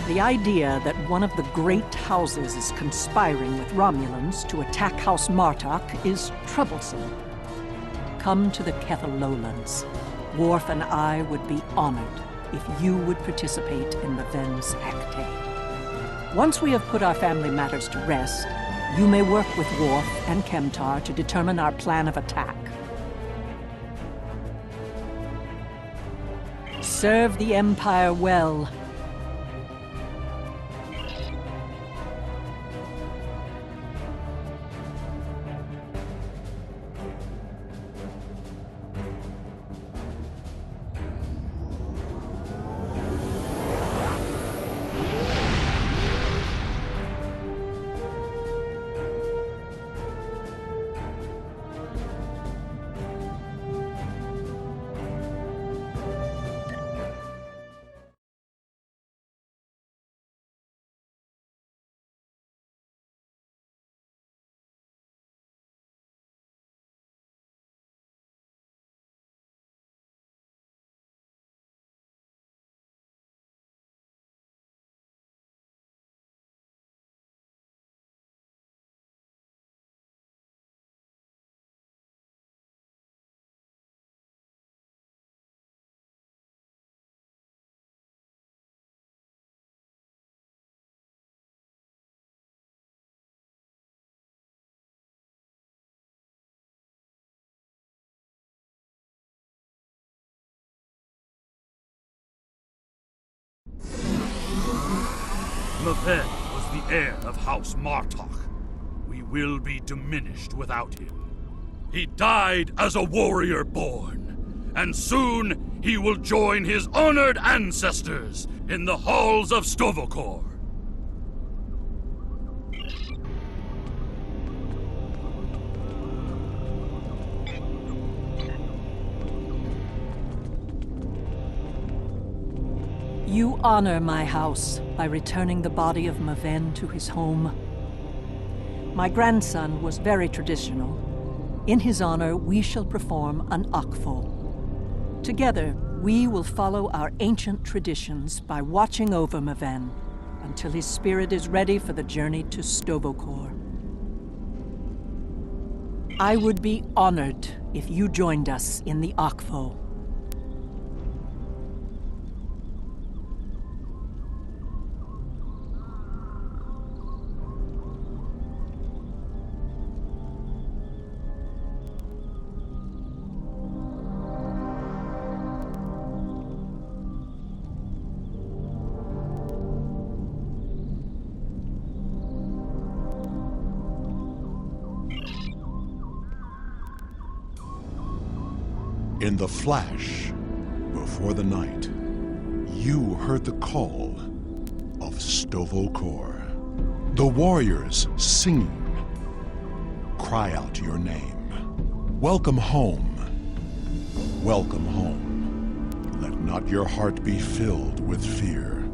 The idea that one of the great houses is conspiring with Romulans to attack House Martok is troublesome. Come to the Kethel Lowlands. Worf and I would be honored if you would participate in the Ven's Hecate. Once we have put our family matters to rest, you may work with Worf and Kemtar to determine our plan of attack. Serve the Empire well. Maven was the heir of House Martok. We will be diminished without him. He died as a warrior born, and soon he will join his honored ancestors in the halls of Stovokor. You honor my house by returning the body of Maven to his home. My grandson was very traditional. In his honor, we shall perform an Akvo. Together, we will follow our ancient traditions by watching over Maven until his spirit is ready for the journey to Stovokor. I would be honored if you joined us in the Akvo. In the flash, before the night, you heard the call of Stovokor. The warriors singing. Cry out your name. Welcome home. Welcome home. Let not your heart be filled with fear.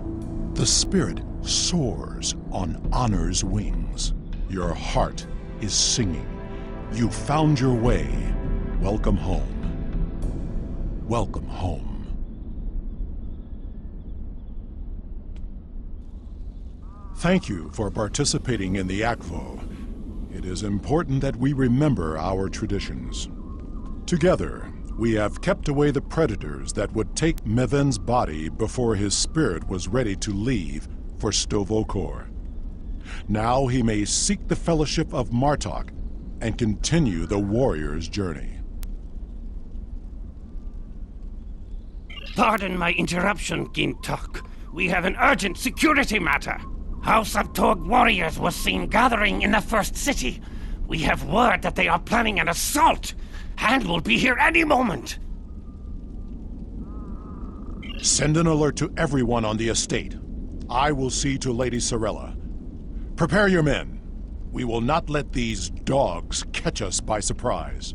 The spirit soars on honor's wings. Your heart is singing. You found your way. Welcome home. Welcome home. Thank you for participating in the Akvo. It is important that we remember our traditions. Together, we have kept away the predators that would take Maven's body before his spirit was ready to leave for Stovokor. Now he may seek the fellowship of Martok and continue the warrior's journey. Pardon my interruption, Gintok. We have an urgent security matter. House of Tog warriors was seen gathering in the first city. We have word that they are planning an assault, and will be here any moment. Send an alert to everyone on the estate. I will see to Lady Sorella. Prepare your men. We will not let these dogs catch us by surprise.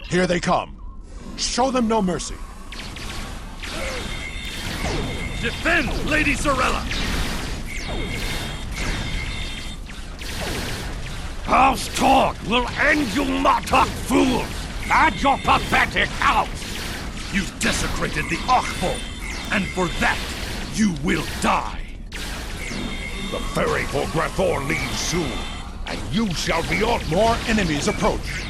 Here they come. Show them no mercy. Defend Lady Sorella! House Torg will end you Martok fools! And your pathetic house! You desecrated the Archvold, and for that, you will die. The ferry for Grathor leaves soon, and you shall be on. More enemies approach.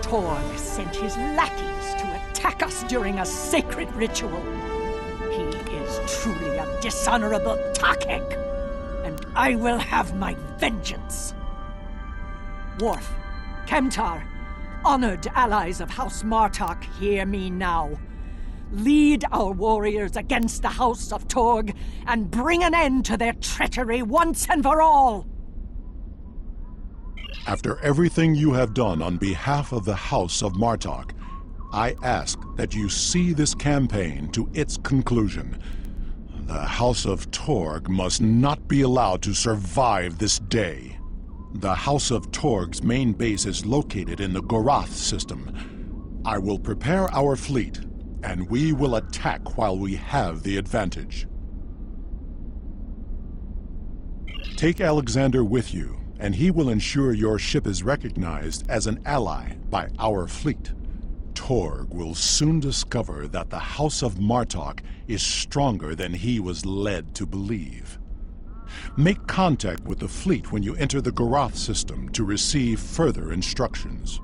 Torg sent his lackeys to attack us during a sacred ritual. He is truly a dishonorable Takek, and I will have my vengeance. Worf, Kemtar, honored allies of House Martok, hear me now. Lead our warriors against the House of Torg and bring an end to their treachery once and for all! After everything you have done on behalf of the House of Martok, I ask that you see this campaign to its conclusion. The House of Torg must not be allowed to survive this day. The House of Torg's main base is located in the Gorath system. I will prepare our fleet, and we will attack while we have the advantage. Take Alexander with you, and he will ensure your ship is recognized as an ally by our fleet. Torg will soon discover that the House of Martok is stronger than he was led to believe. Make contact with the fleet when you enter the Gorath system to receive further instructions.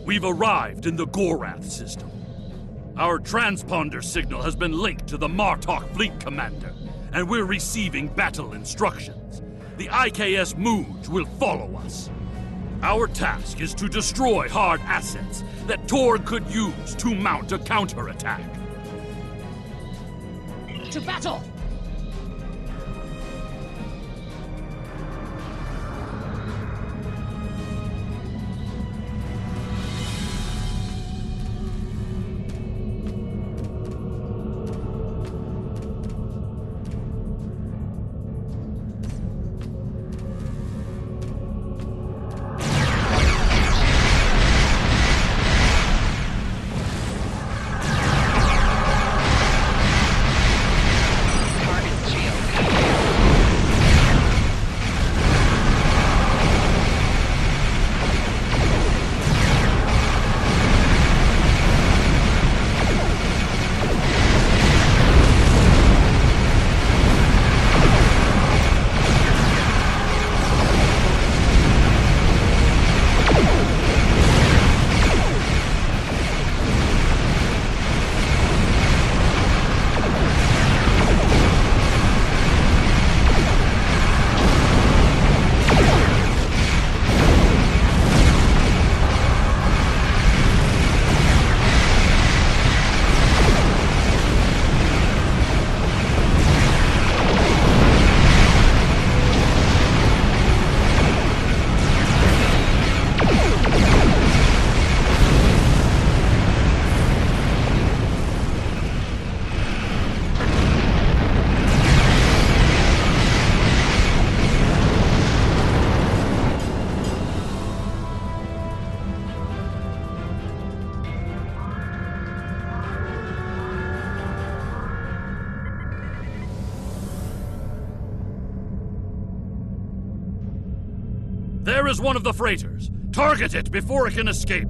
We've arrived in the Gorath system. Our transponder signal has been linked to the Martok fleet commander, and we're receiving battle instructions. The IKS Mooj will follow us. Our task is to destroy hard assets that Torg could use to mount a counterattack. To battle! There is one of the freighters. Target it before it can escape.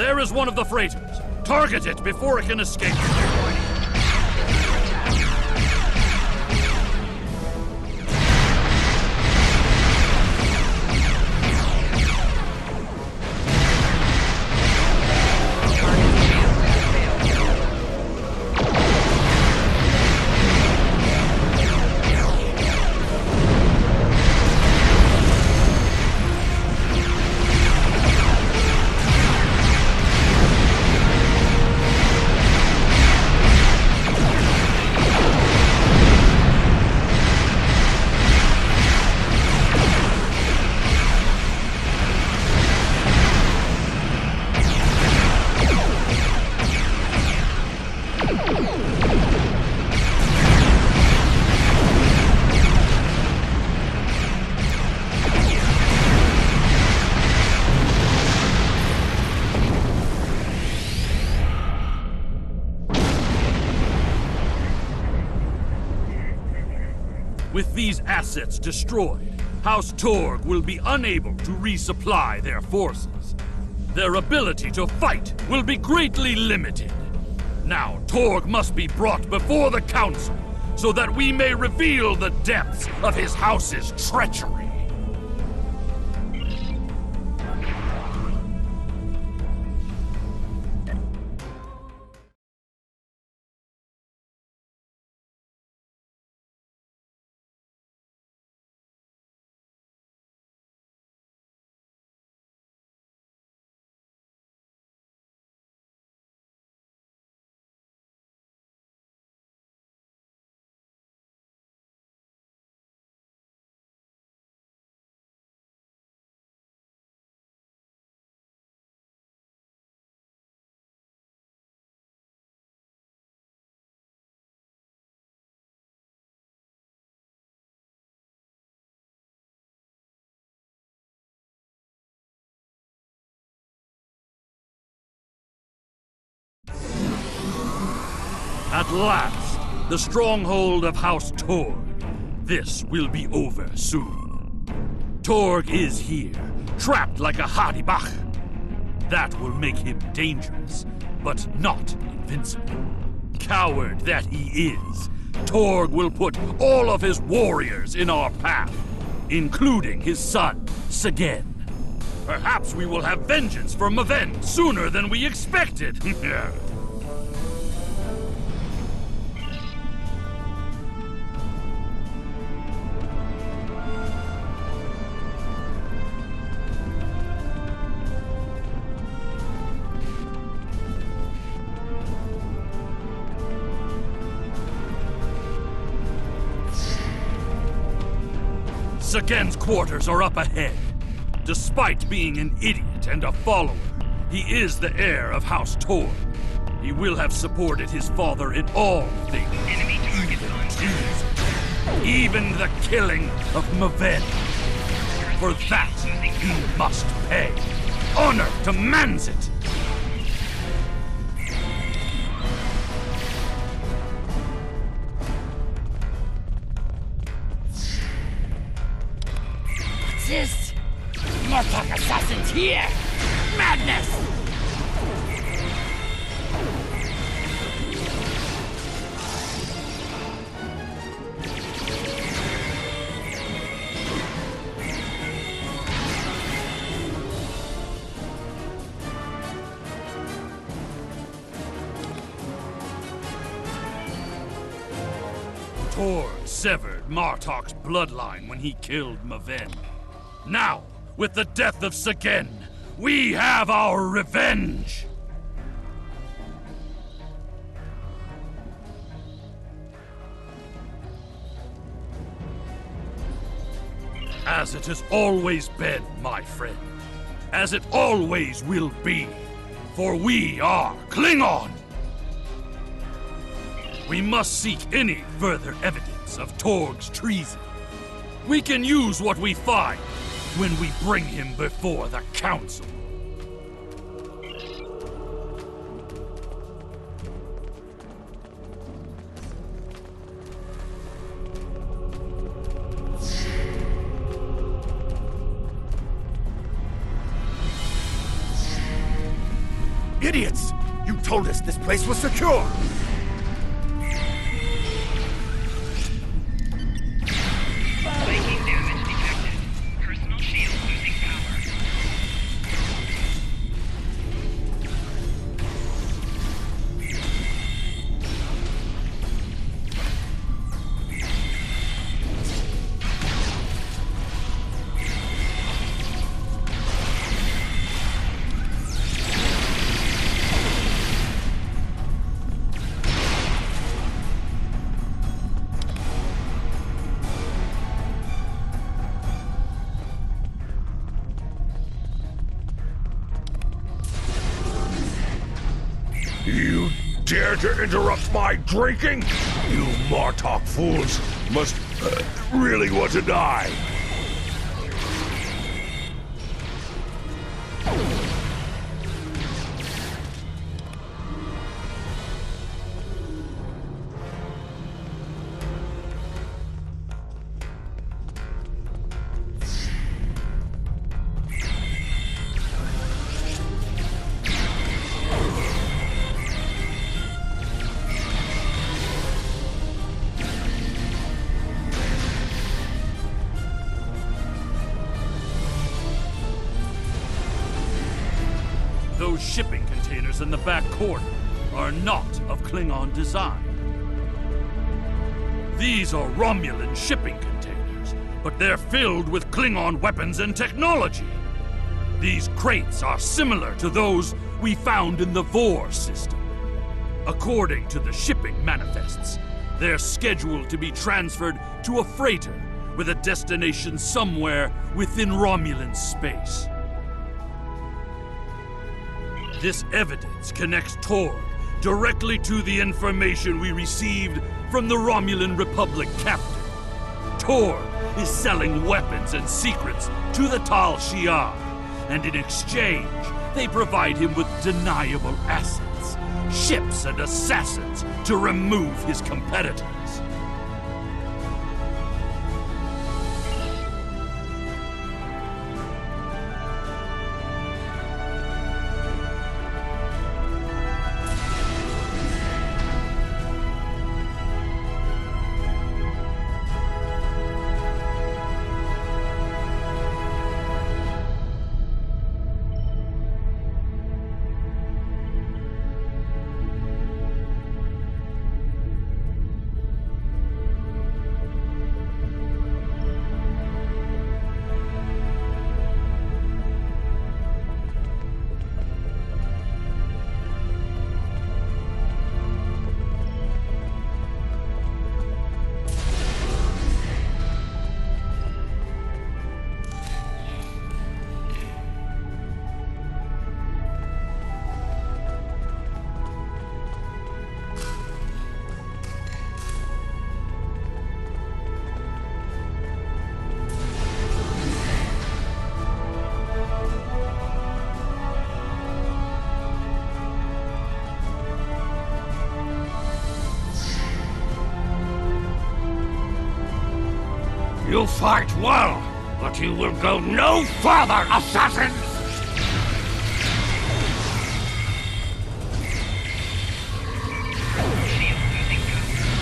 There is one of the freighters. Target it before it can escape. With these assets destroyed, House Torg will be unable to resupply their forces. Their ability to fight will be greatly limited. Now, Torg must be brought before the Council so that we may reveal the depths of his house's treachery. At last, the stronghold of House Torg. This will be over soon. Torg is here, trapped like a Hadibach. That will make him dangerous, but not invincible. Coward that he is, Torg will put all of his warriors in our path, including his son, Segen. Perhaps we will have vengeance for Maven sooner than we expected. Sagen's quarters are up ahead. Despite being an idiot and a follower, he is the heir of House Torg. He will have supported his father in all things. Enemy target on. Even the killing of Maven. For that, he must pay. Honor demands it. This? Mortok assassins here! Madness! Torg severed Martok's bloodline when he killed Maven. Now, with the death of Segen, we have our revenge! As it has always been, my friend. As it always will be. For we are Klingon! We must seek any further evidence of Torg's treason. We can use what we find when we bring him before the Council. Idiots! You told us this place was secure! Breaking damage detected. Personal shield losing power. You dare to interrupt my drinking? You Martok fools must really want to die. Those shipping containers in the back corner are not of Klingon design. These are Romulan shipping containers, but they're filled with Klingon weapons and technology. These crates are similar to those we found in the Vor system. According to the shipping manifests, they're scheduled to be transferred to a freighter with a destination somewhere within Romulan space. This evidence connects Torg directly to the information we received from the Romulan Republic captain. Torg is selling weapons and secrets to the Tal Shiar, and in exchange, they provide him with deniable assets, ships and assassins to remove his competitors. You fight well, but you will go no further, assassins! Shield losing power. Enemy command in close proximity.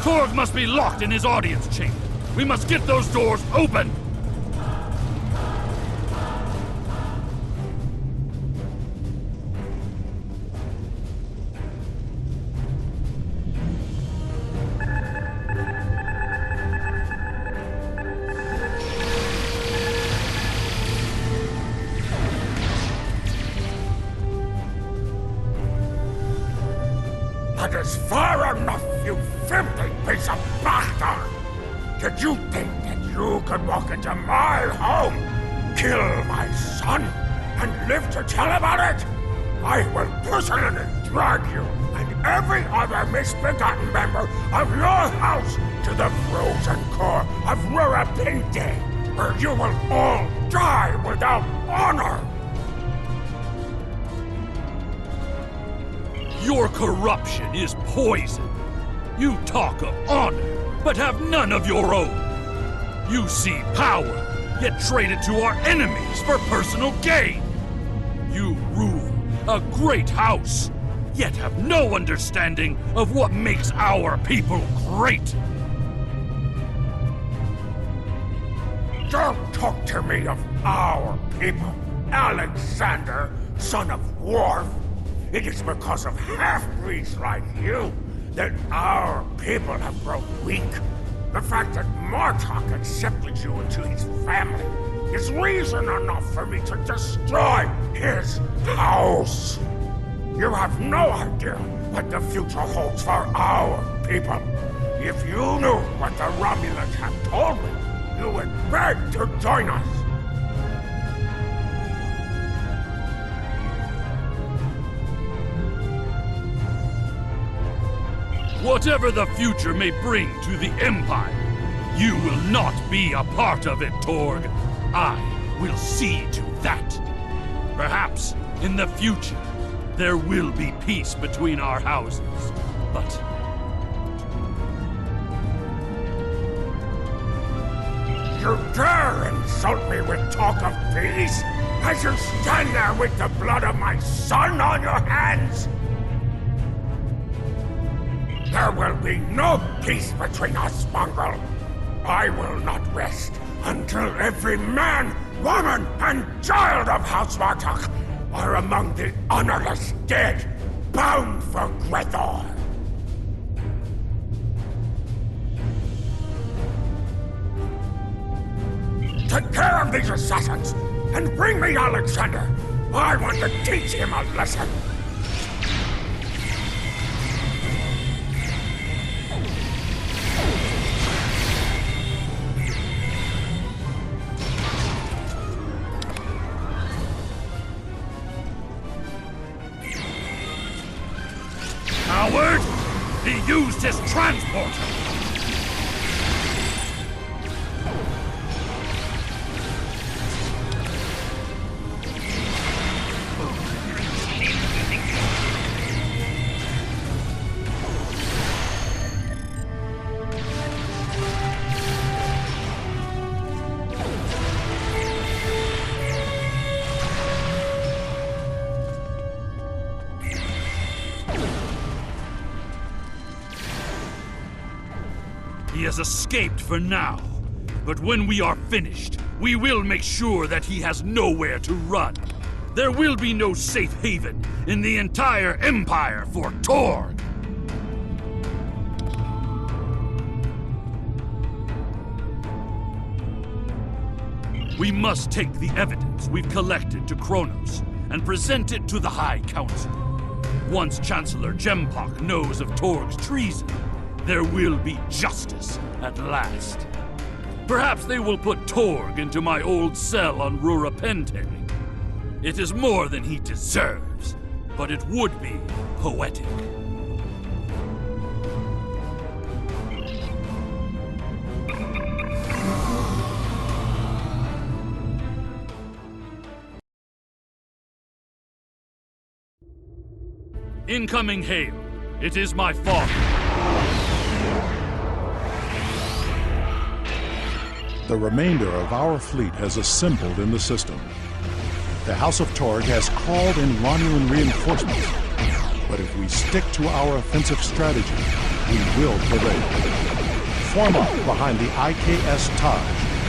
Torg must be locked in his audience chamber. We must get those doors open! That is far enough, you filthy piece of bastard! Did you think that you could walk into my home, kill my son, and live to tell about it? I will personally drag you and every other misbegotten member of your house to the frozen core of Rurapinti! where you will all die without honor! Your corruption is poison. You talk of honor, but have none of your own. You see power, yet trade it to our enemies for personal gain. You rule a great house, yet have no understanding of what makes our people great. Don't talk to me of our people, Alexander, son of Worf. It is because of half-breeds like you that our people have grown weak. The fact that Martok accepted you into his family is reason enough for me to destroy his house. You have no idea what the future holds for our people. If you knew what the Romulans have told me, you would beg to join us. Whatever the future may bring to the Empire, you will not be a part of it, Torg. I will see to that. Perhaps, in the future, there will be peace between our houses, but... You dare insult me with talk of peace? As you stand there with the blood of my son on your hands? There will be no peace between us, mongrel. I will not rest until every man, woman, and child of House Martok are among the honorless dead, bound for Grethor. Take care of these assassins, and bring me Alexander. I want to teach him a lesson. Coward! He used his transporter! He has escaped for now, but when we are finished, we will make sure that he has nowhere to run. There will be no safe haven in the entire Empire for Torg. We must take the evidence we've collected to Kronos and present it to the High Council. Once Chancellor Gempok knows of Torg's treason, there will be justice at last. Perhaps they will put Torg into my old cell on Rurapente. It is more than he deserves, but it would be poetic. Incoming hail. It is my father. The remainder of our fleet has assembled in the system. The House of Torg has called in Romulan reinforcements, but if we stick to our offensive strategy, we will prevail. Form up behind the IKS Taj,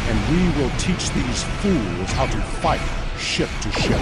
and we will teach these fools how to fight ship to ship.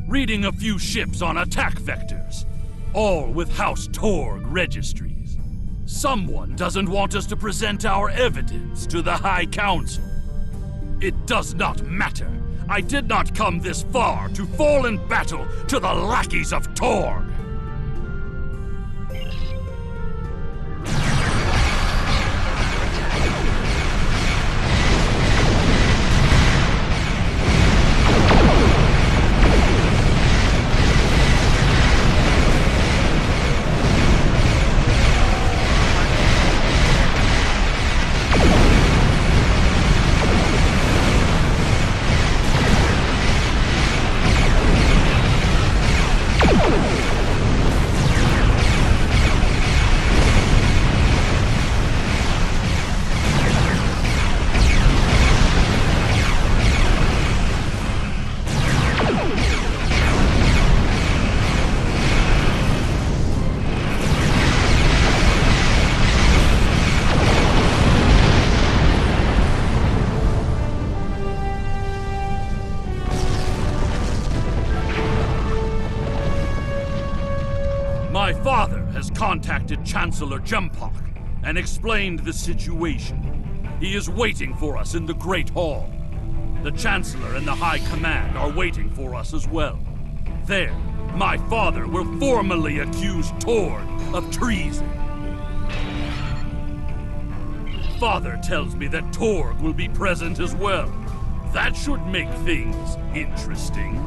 reading a few ships on attack vectors, all with House Torg registries. Someone doesn't want us to present our evidence to the High Council. It does not matter. I did not come this far to fall in battle to the lackeys of Torg. My father has contacted Chancellor Jempok and explained the situation. He is waiting for us in the Great Hall. The Chancellor and the High Command are waiting for us as well. There, my father will formally accuse Torg of treason. Father tells me that Torg will be present as well. That should make things interesting.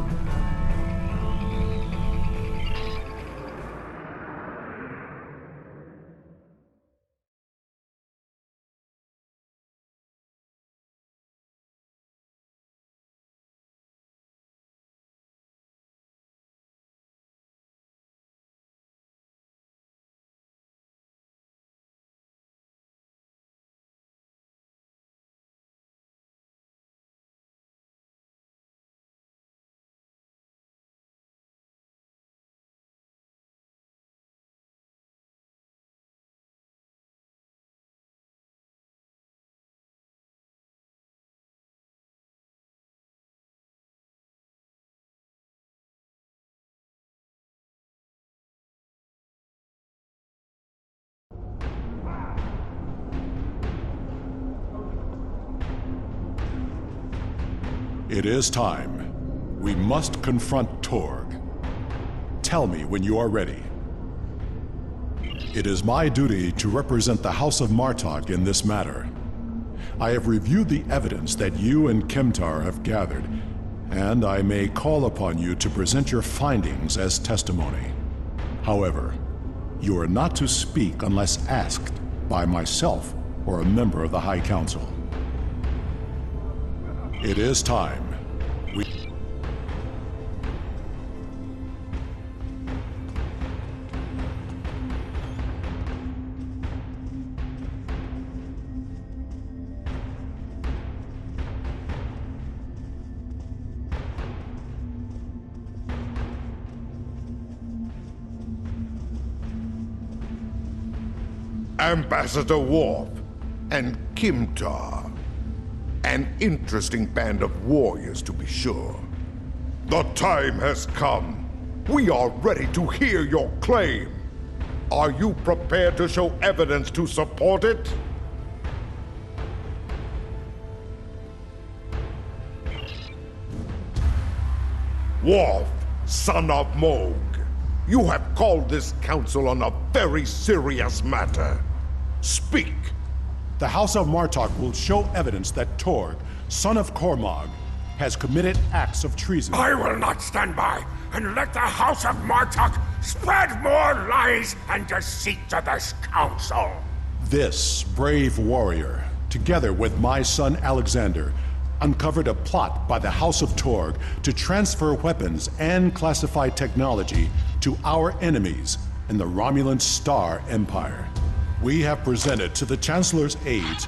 It is time. We must confront Torg. Tell me when you are ready. It is my duty to represent the House of Martok in this matter. I have reviewed the evidence that you and Kimtar have gathered, and I may call upon you to present your findings as testimony. However, you are not to speak unless asked by myself or a member of the High Council. It is time. Ambassador Worf and Kimtar. An interesting band of warriors, to be sure. The time has come. We are ready to hear your claim. Are you prepared to show evidence to support it? Worf, son of Moog, you have called this council on a very serious matter. Speak. The House of Martok will show evidence that Torg, son of Cormog, has committed acts of treason. I will not stand by and let the House of Martok spread more lies and deceit to this council. This brave warrior, together with my son Alexander, uncovered a plot by the House of Torg to transfer weapons and classified technology to our enemies in the Romulan Star Empire. We have presented to the Chancellor's aides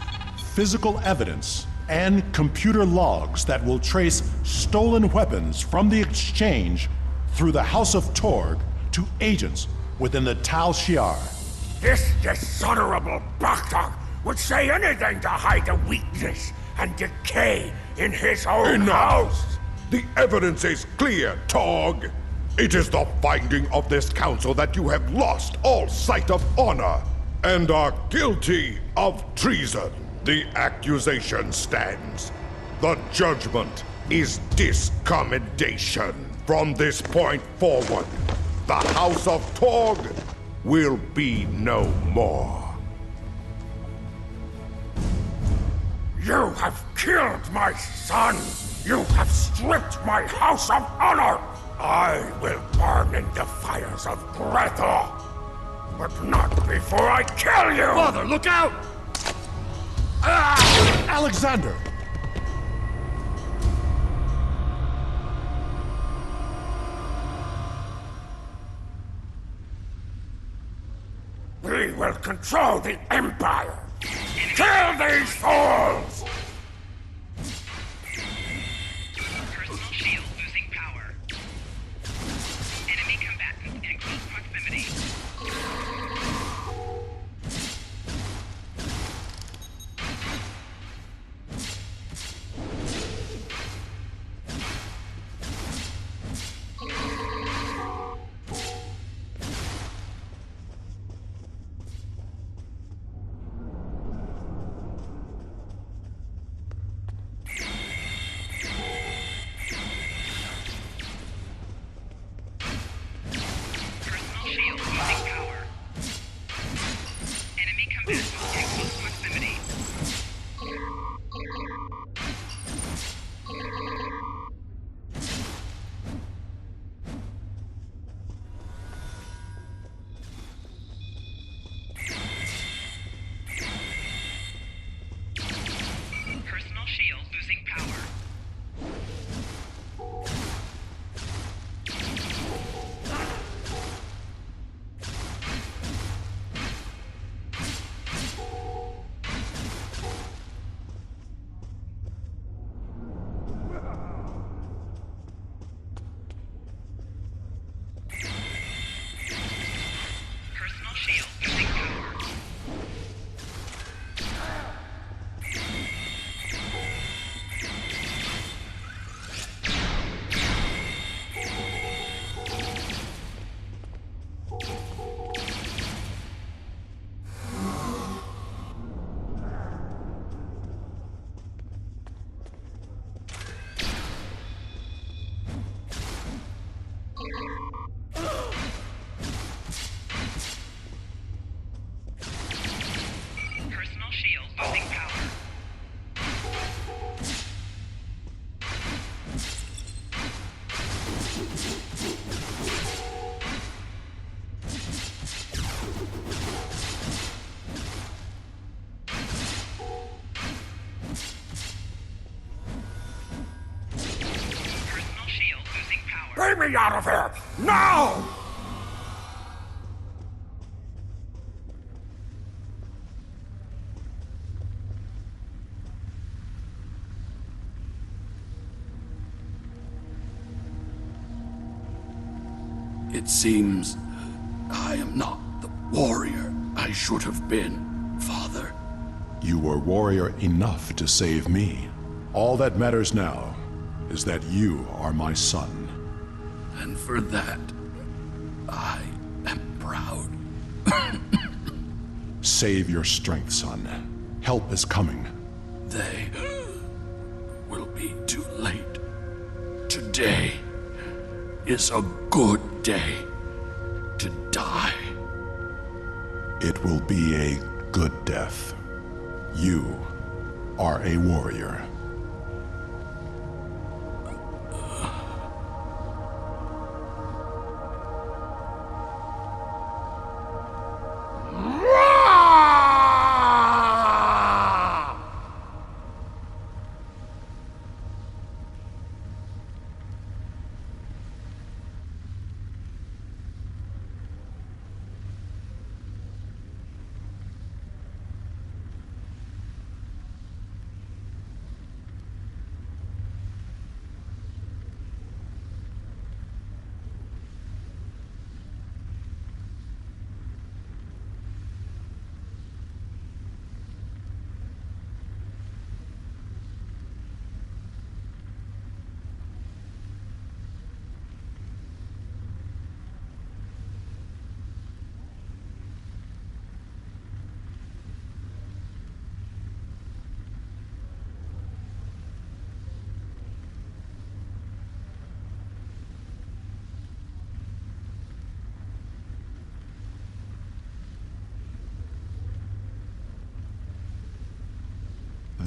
physical evidence and computer logs that will trace stolen weapons from the exchange through the House of Torg to agents within the Tal Shiar. This dishonorable bastard would say anything to hide the weakness and decay in his own house. The evidence is clear, Tog. It is the finding of this council that you have lost all sight of honor and are guilty of treason. The accusation stands. The judgment is discommendation. From this point forward, the House of Tog will be no more. You have killed my son! You have stripped my house of honor! I will burn in the fires of Grethel! But not before I kill you! Father, look out! Alexander! We will control the Empire! Kill these fools! Personal shield losing power. Enemy combatant in close proximity. Personal shield losing power. Enemy combatant in close proximity. Personal shield losing power. Personal shield losing power. Personal shield losing power. Personal shield losing power. Bring me out of here! Now! It seems I am not the warrior I should have been, Father. You were warrior enough to save me. All that matters now is that you are my son. And for that, I am proud. Save your strength, son. Help is coming. They will be too late. Today is a good day to die. It will be a good death. You are a warrior.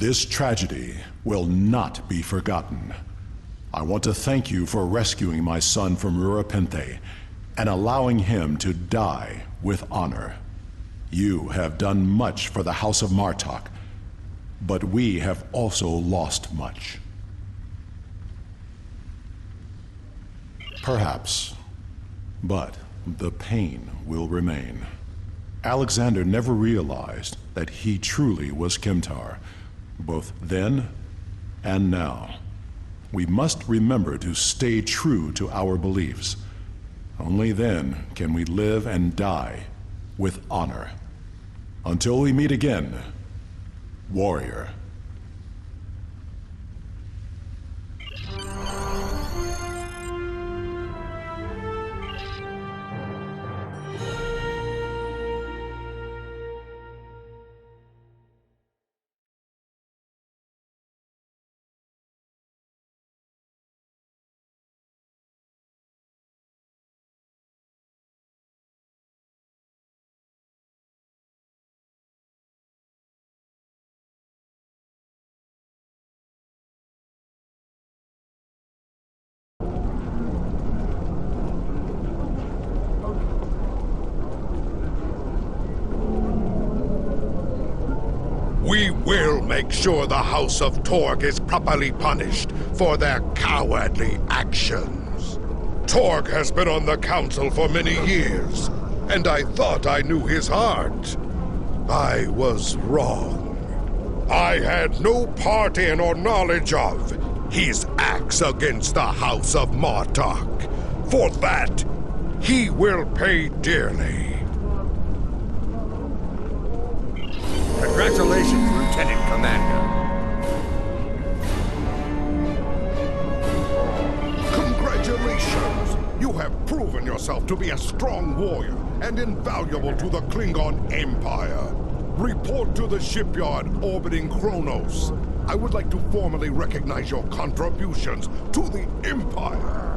This tragedy will not be forgotten. I want to thank you for rescuing my son from Rurapente and allowing him to die with honor. You have done much for the House of Martok, but we have also lost much. Perhaps, but the pain will remain. Alexander never realized that he truly was Kimtar, both then and now. We must remember to stay true to our beliefs. Only then can we live and die with honor. Until we meet again, warrior. We will make sure the House of Torg is properly punished for their cowardly actions. Torg has been on the council for many years, and I thought I knew his heart. I was wrong. I had no part in or knowledge of his acts against the House of Martok. For that, he will pay dearly. Congratulations, Lieutenant Commander. Congratulations! You have proven yourself to be a strong warrior and invaluable to the Klingon Empire. Report to the shipyard orbiting Kronos. I would like to formally recognize your contributions to the Empire.